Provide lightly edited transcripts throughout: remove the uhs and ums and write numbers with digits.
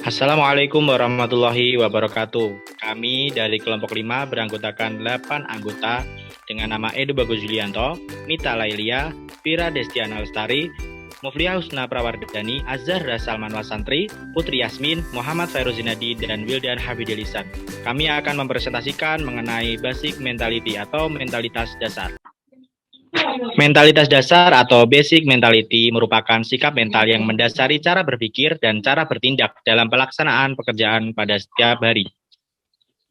Assalamualaikum warahmatullahi wabarakatuh. Kami dari kelompok 5 beranggotakan 8 anggota dengan nama Edo Bagus Julianto, Mita Lailia, Vira Destiana Lestari, Mufliah Husna Prawardani, Azhar Salman Wasantri, Putri Yasmin, Muhammad Fairuzinadi, dan Wildan Hafidilisan. Kami akan mempresentasikan mengenai basic mentality atau mentalitas dasar. Mentalitas dasar atau basic mentality merupakan sikap mental yang mendasari cara berpikir dan cara bertindak dalam pelaksanaan pekerjaan pada setiap hari.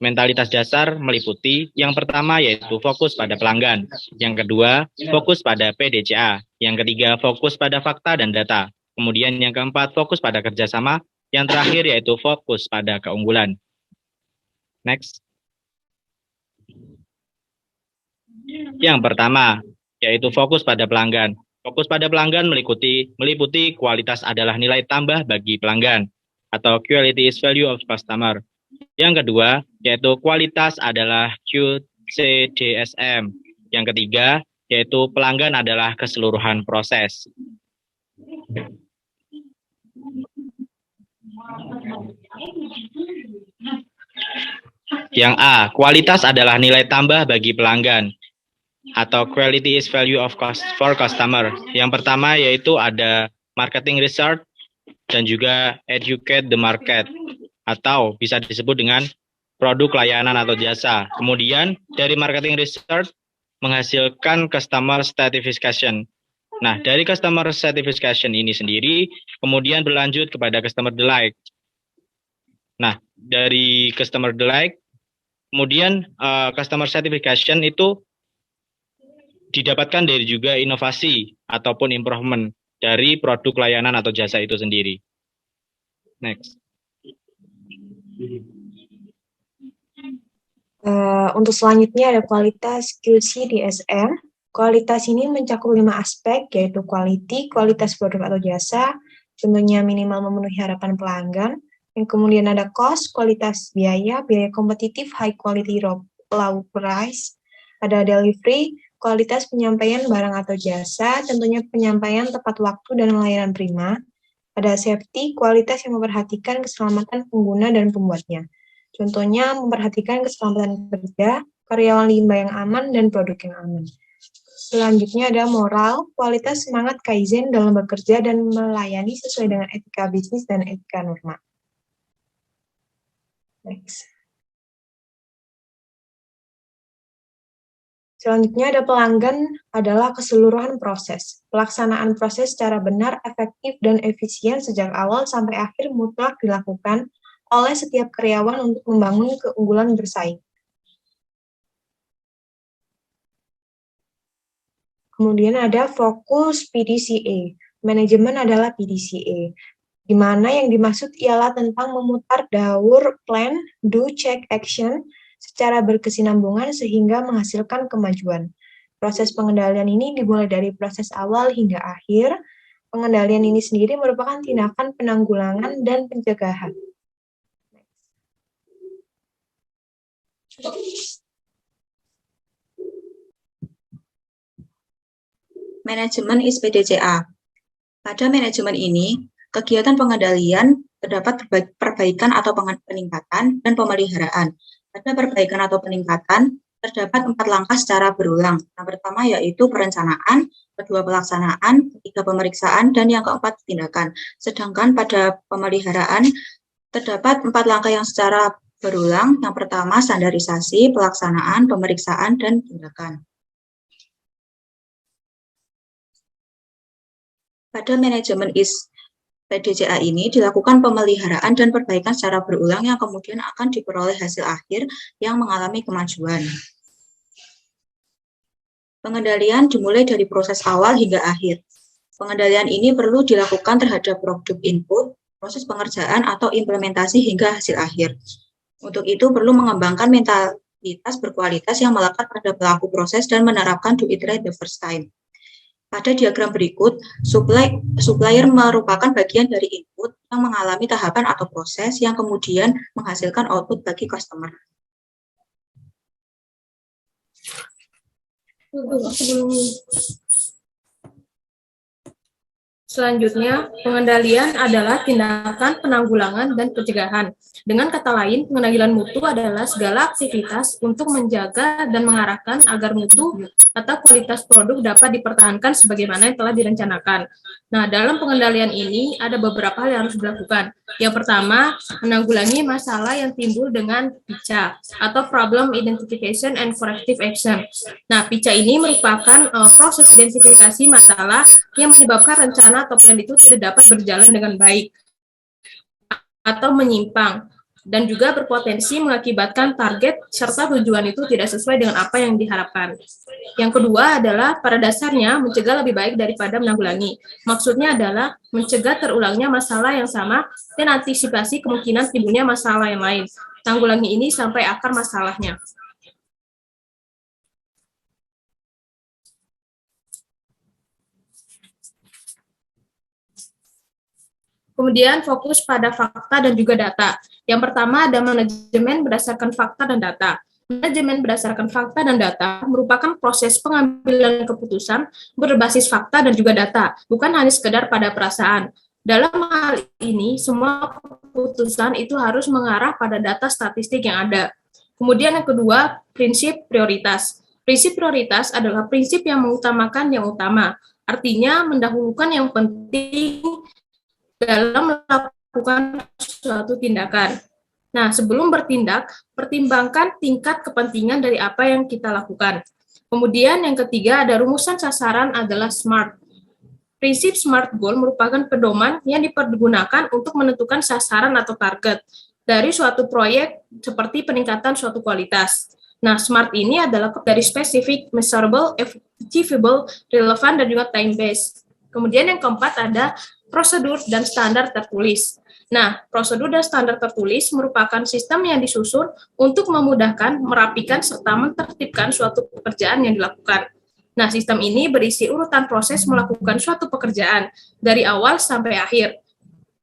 Mentalitas dasar meliputi yang pertama yaitu fokus pada pelanggan, yang kedua fokus pada PDCA, yang ketiga fokus pada fakta dan data, kemudian yang keempat fokus pada kerjasama, yang terakhir yaitu fokus pada keunggulan. Next. Yang pertama yaitu fokus pada pelanggan. Fokus pada pelanggan meliputi kualitas adalah nilai tambah bagi pelanggan atau quality is value of customer. Yang kedua yaitu kualitas adalah QCDSM. Yang ketiga yaitu pelanggan adalah keseluruhan proses. Yang A, kualitas adalah nilai tambah bagi pelanggan atau quality is value of cost for customer. Yang pertama yaitu ada marketing research dan juga educate the market atau bisa disebut dengan produk layanan atau jasa. Kemudian dari marketing research menghasilkan customer satisfaction. Nah, dari customer satisfaction ini sendiri kemudian berlanjut kepada customer delight. Nah, dari customer delight kemudian customer satisfaction itu didapatkan dari juga inovasi ataupun improvement dari produk layanan atau jasa itu sendiri. Next. Untuk selanjutnya ada kualitas QCDSM. Kualitas ini mencakup 5 aspek, yaitu quality, kualitas produk atau jasa, tentunya minimal memenuhi harapan pelanggan. Yang kemudian ada cost, kualitas biaya kompetitif, high quality, low price. Ada delivery, kualitas penyampaian barang atau jasa, tentunya penyampaian tepat waktu dan layanan prima. Ada safety, kualitas yang memperhatikan keselamatan pengguna dan pembuatnya. Contohnya memperhatikan keselamatan kerja, karyawan limbah yang aman, dan produk yang aman. Selanjutnya ada moral, kualitas semangat kaizen dalam bekerja dan melayani sesuai dengan etika bisnis dan etika norma. Next. Selanjutnya ada pelanggan adalah keseluruhan proses. Pelaksanaan proses secara benar, efektif, dan efisien sejak awal sampai akhir mutlak dilakukan oleh setiap karyawan untuk membangun keunggulan bersaing. Kemudian ada fokus PDCA. Manajemen adalah PDCA, di mana yang dimaksud ialah tentang memutar daur plan, do, check, action, secara berkesinambungan sehingga menghasilkan kemajuan. Proses pengendalian ini dimulai dari proses awal hingga akhir. Pengendalian ini sendiri merupakan tindakan penanggulangan dan pencegahan. Manajemen is PDCA. Pada manajemen ini, kegiatan pengendalian terdapat perbaikan atau peningkatan dan pemeliharaan. Pada perbaikan atau peningkatan, terdapat 4 langkah secara berulang. Yang pertama yaitu perencanaan, kedua pelaksanaan, ketiga pemeriksaan, dan yang keempat tindakan. Sedangkan pada pemeliharaan, terdapat 4 langkah yang secara berulang. Yang pertama standarisasi, pelaksanaan, pemeriksaan, dan tindakan. Pada manajemen PDCA ini dilakukan pemeliharaan dan perbaikan secara berulang yang kemudian akan diperoleh hasil akhir yang mengalami kemajuan. Pengendalian dimulai dari proses awal hingga akhir. Pengendalian ini perlu dilakukan terhadap produk input, proses pengerjaan atau implementasi hingga hasil akhir. Untuk itu perlu mengembangkan mentalitas berkualitas yang melekat pada pelaku proses dan menerapkan do it right the first time. Pada diagram berikut, supplier merupakan bagian dari input yang mengalami tahapan atau proses yang kemudian menghasilkan output bagi customer. Selanjutnya, pengendalian adalah tindakan penanggulangan dan pencegahan. Dengan kata lain, pengendalian mutu adalah segala aktivitas untuk menjaga dan mengarahkan agar mutu atau kualitas produk dapat dipertahankan sebagaimana yang telah direncanakan. Nah, dalam pengendalian ini ada beberapa hal yang harus dilakukan. Yang pertama, menanggulangi masalah yang timbul dengan PICA atau Problem Identification and Corrective Action. Nah, PICA ini merupakan proses identifikasi masalah yang menyebabkan rencana atau plan itu tidak dapat berjalan dengan baik atau menyimpang dan juga berpotensi mengakibatkan target serta tujuan itu tidak sesuai dengan apa yang diharapkan. Yang kedua adalah pada dasarnya mencegah lebih baik daripada menanggulangi. Maksudnya adalah mencegah terulangnya masalah yang sama dan antisipasi kemungkinan timbulnya masalah yang lain. Tanggulangi ini sampai akar masalahnya. Kemudian fokus pada fakta dan juga data. Yang pertama ada manajemen berdasarkan fakta dan data. Manajemen berdasarkan fakta dan data merupakan proses pengambilan keputusan berbasis fakta dan juga data, bukan hanya sekedar pada perasaan. Dalam hal ini, semua keputusan itu harus mengarah pada data statistik yang ada. Kemudian yang kedua, prinsip prioritas. Prinsip prioritas adalah prinsip yang mengutamakan yang utama, artinya mendahulukan yang penting dalam melakukan suatu tindakan. Nah, sebelum bertindak, pertimbangkan tingkat kepentingan dari apa yang kita lakukan. Kemudian yang ketiga ada rumusan sasaran adalah SMART. Prinsip SMART Goal merupakan pedoman yang dipergunakan untuk menentukan sasaran atau target dari suatu proyek seperti peningkatan suatu kualitas. Nah, SMART ini adalah dari specific, measurable, achievable, relevant, dan juga time-based. Kemudian yang keempat ada prosedur dan standar tertulis. Nah, prosedur dan standar tertulis merupakan sistem yang disusun untuk memudahkan, merapikan, serta menertibkan suatu pekerjaan yang dilakukan. Nah, sistem ini berisi urutan proses melakukan suatu pekerjaan dari awal sampai akhir.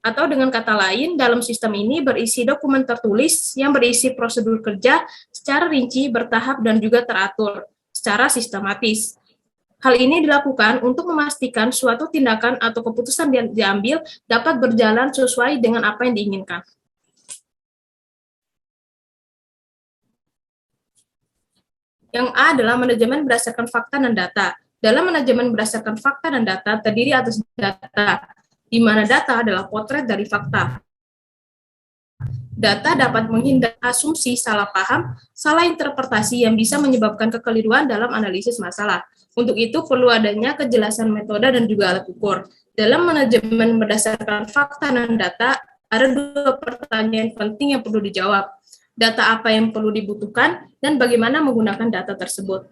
Atau dengan kata lain, dalam sistem ini berisi dokumen tertulis yang berisi prosedur kerja secara rinci, bertahap, dan juga teratur secara sistematis. Hal ini dilakukan untuk memastikan suatu tindakan atau keputusan yang diambil dapat berjalan sesuai dengan apa yang diinginkan. Yang A adalah manajemen berdasarkan fakta dan data. Dalam manajemen berdasarkan fakta dan data terdiri atas data, di mana data adalah potret dari fakta. Data dapat menghindari asumsi, salah paham, salah interpretasi yang bisa menyebabkan kekeliruan dalam analisis masalah. Untuk itu perlu adanya kejelasan metode dan juga alat ukur. Dalam manajemen berdasarkan fakta dan data, ada dua pertanyaan penting yang perlu dijawab. Data apa yang perlu dibutuhkan dan bagaimana menggunakan data tersebut.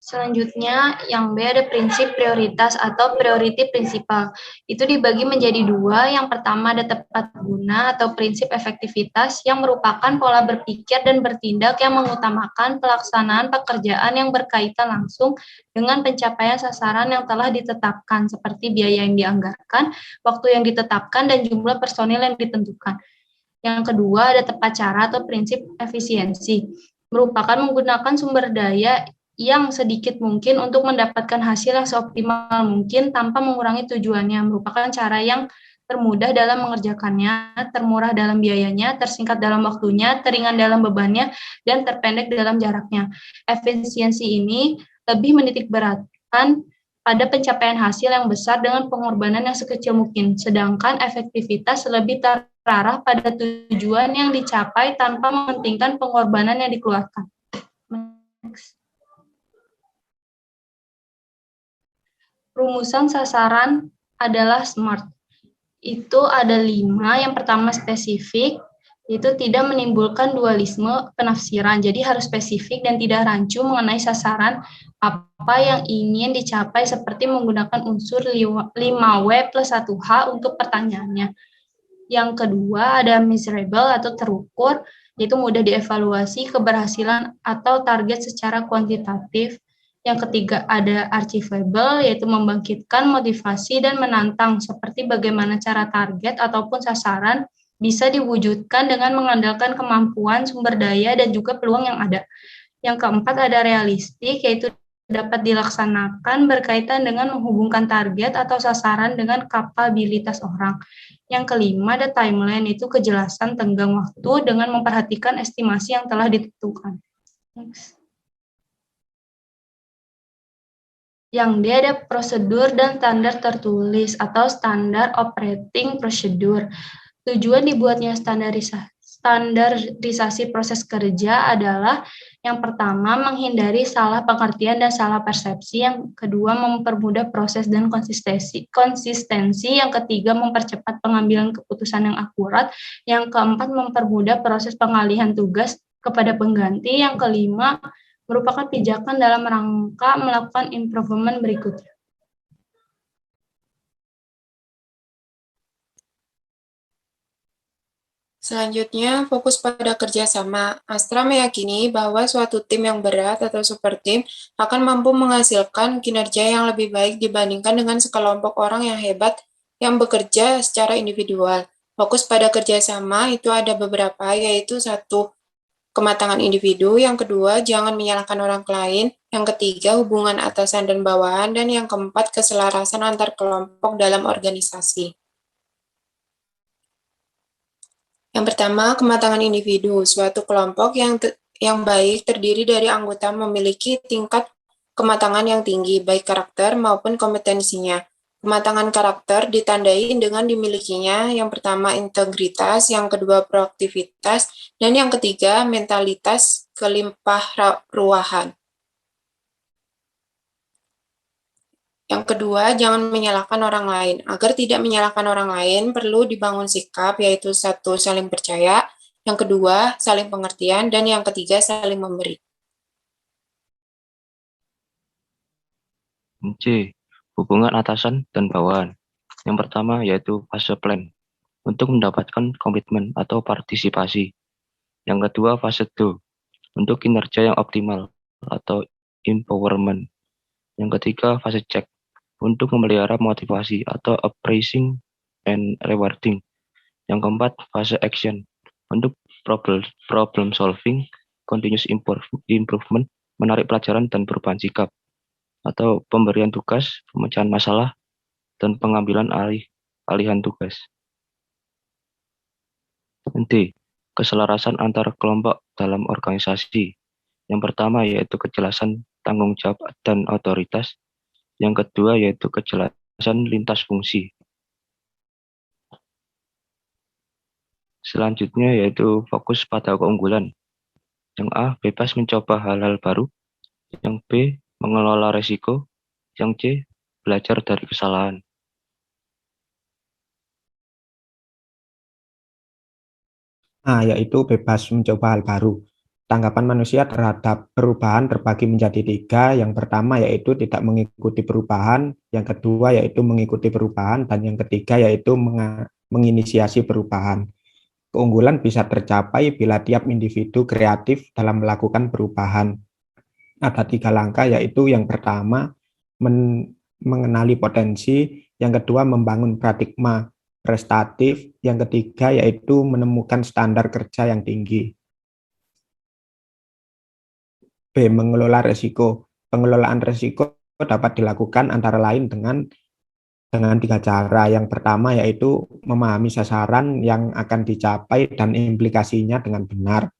Selanjutnya, yang B ada prinsip prioritas atau priority principle. Itu dibagi menjadi dua. Yang pertama ada tepat guna atau prinsip efektivitas yang merupakan pola berpikir dan bertindak yang mengutamakan pelaksanaan pekerjaan yang berkaitan langsung dengan pencapaian sasaran yang telah ditetapkan, seperti biaya yang dianggarkan, waktu yang ditetapkan, dan jumlah personil yang ditentukan. Yang kedua ada tepat cara atau prinsip efisiensi, merupakan menggunakan sumber daya yang sedikit mungkin untuk mendapatkan hasil yang seoptimal mungkin tanpa mengurangi tujuannya, merupakan cara yang termudah dalam mengerjakannya, termurah dalam biayanya, tersingkat dalam waktunya, teringan dalam bebannya, dan terpendek dalam jaraknya. Efisiensi ini lebih menitik beratkan pada pencapaian hasil yang besar dengan pengorbanan yang sekecil mungkin, sedangkan efektivitas lebih terarah pada tujuan yang dicapai tanpa mementingkan pengorbanan yang dikeluarkan. Next. Rumusan sasaran adalah SMART. Itu ada 5. Yang pertama spesifik, itu tidak menimbulkan dualisme penafsiran. Jadi harus spesifik dan tidak rancu mengenai sasaran apa yang ingin dicapai seperti menggunakan unsur 5W plus 1H untuk pertanyaannya. Yang kedua ada measurable atau terukur, yaitu mudah dievaluasi keberhasilan atau target secara kuantitatif. Yang ketiga ada achievable, yaitu membangkitkan motivasi dan menantang, seperti bagaimana cara target ataupun sasaran bisa diwujudkan dengan mengandalkan kemampuan, sumber daya, dan juga peluang yang ada. Yang keempat ada realistik, yaitu dapat dilaksanakan berkaitan dengan menghubungkan target atau sasaran dengan kapabilitas orang. Yang kelima, ada timeline, itu kejelasan tenggang waktu dengan memperhatikan estimasi yang telah ditentukan. Next. Yang D ada prosedur dan standar tertulis atau standar operating procedure. Tujuan dibuatnya standarisasi proses kerja adalah yang pertama, menghindari salah pengertian dan salah persepsi. Yang kedua, mempermudah proses dan konsistensi. Yang ketiga, mempercepat pengambilan keputusan yang akurat. Yang keempat, mempermudah proses pengalihan tugas kepada pengganti. Yang kelima, merupakan pijakan dalam rangka melakukan improvement berikutnya. Selanjutnya, fokus pada kerjasama. Astra meyakini bahwa suatu tim yang berat atau super tim akan mampu menghasilkan kinerja yang lebih baik dibandingkan dengan sekelompok orang yang hebat yang bekerja secara individual. Fokus pada kerjasama itu ada beberapa, yaitu satu, kematangan individu, yang kedua, jangan menyalahkan orang lain, yang ketiga, hubungan atasan dan bawahan, dan yang keempat, keselarasan antar kelompok dalam organisasi. Yang pertama, kematangan individu. Suatu kelompok yang baik terdiri dari anggota memiliki tingkat kematangan yang tinggi, baik karakter maupun kompetensinya. Kematangan karakter ditandai dengan dimilikinya yang pertama integritas, yang kedua proaktivitas, dan yang ketiga mentalitas kelimpah ruahan. Yang kedua, jangan menyalahkan orang lain. Agar tidak menyalahkan orang lain, perlu dibangun sikap, yaitu satu, saling percaya, yang kedua, saling pengertian, dan yang ketiga, saling memberi. C. Hubungan atasan dan bawahan. Yang pertama yaitu fase plan, untuk mendapatkan komitmen atau partisipasi. Yang kedua, fase do, untuk kinerja yang optimal atau empowerment. Yang ketiga, fase check, untuk memelihara motivasi atau appraising and rewarding. Yang keempat, fase action, untuk problem solving, continuous improvement, menarik pelajaran dan perubahan sikap, atau pemberian tugas, pemecahan masalah, dan pengambilan alihan tugas. D. Keselarasan antar kelompok dalam organisasi. Yang pertama yaitu kejelasan tanggung jawab dan otoritas. Yang kedua yaitu kejelasan lintas fungsi. Selanjutnya yaitu fokus pada keunggulan. Yang A, bebas mencoba hal-hal baru. Yang B, mengelola resiko. Yang C, belajar dari kesalahan. Yaitu bebas mencoba hal baru. Tanggapan manusia terhadap perubahan terbagi menjadi 3. Yang pertama yaitu tidak mengikuti perubahan, yang kedua yaitu mengikuti perubahan, dan yang ketiga yaitu menginisiasi perubahan. Keunggulan bisa tercapai bila tiap individu kreatif dalam melakukan perubahan. Ada 3 langkah, yaitu yang pertama mengenali potensi, yang kedua membangun paradigma prestatif, yang ketiga yaitu menemukan standar kerja yang tinggi. B. Mengelola resiko. Pengelolaan resiko dapat dilakukan antara lain dengan 3 cara. Yang pertama yaitu memahami sasaran yang akan dicapai dan implikasinya dengan benar.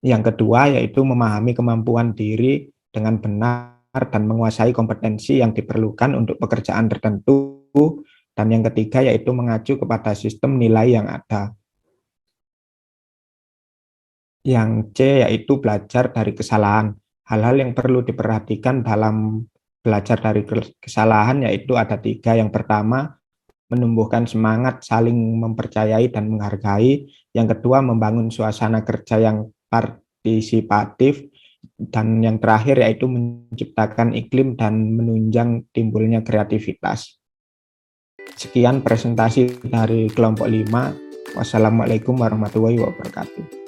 Yang kedua yaitu memahami kemampuan diri dengan benar dan menguasai kompetensi yang diperlukan untuk pekerjaan tertentu. Dan yang ketiga yaitu mengacu kepada sistem nilai yang ada. Yang C yaitu belajar dari kesalahan. Hal-hal yang perlu diperhatikan dalam belajar dari kesalahan yaitu ada 3. Yang pertama, menumbuhkan semangat saling mempercayai dan menghargai. Yang kedua, membangun suasana kerja yang partisipatif. Dan yang terakhir yaitu menciptakan iklim dan menunjang timbulnya kreativitas. Sekian presentasi dari kelompok 5. Wassalamualaikum warahmatullahi wabarakatuh.